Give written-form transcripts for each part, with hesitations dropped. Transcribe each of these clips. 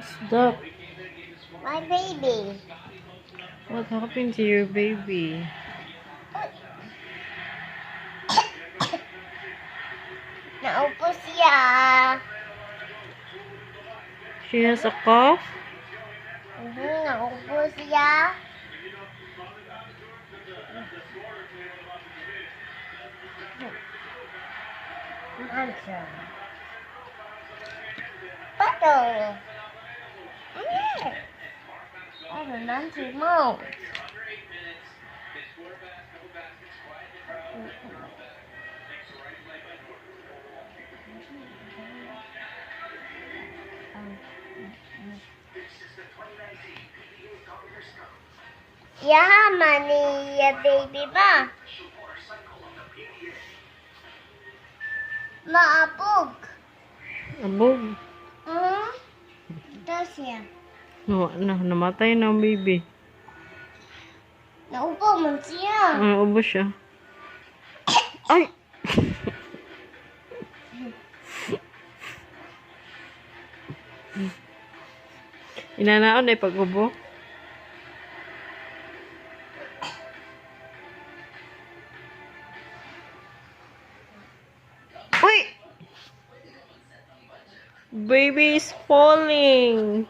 Stop. My baby. What happened to your baby? Naupo siya. She has a cough? Naupo siya. Answer. Patong. Ano answer mo? Yaman ni baby ba? Maapog. Abog. Ito siya. No, namatay na ang baby. Naupo man siya. Ubo siya. Ay! Inanaon ay pag-ubo. Uy! Baby is falling.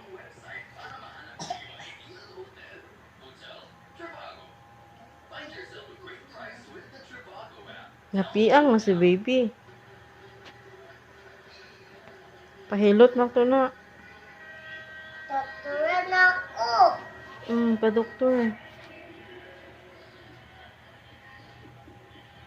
Napiang na si baby. Pahilot na to na. Doktoran ako. Pa-doktor.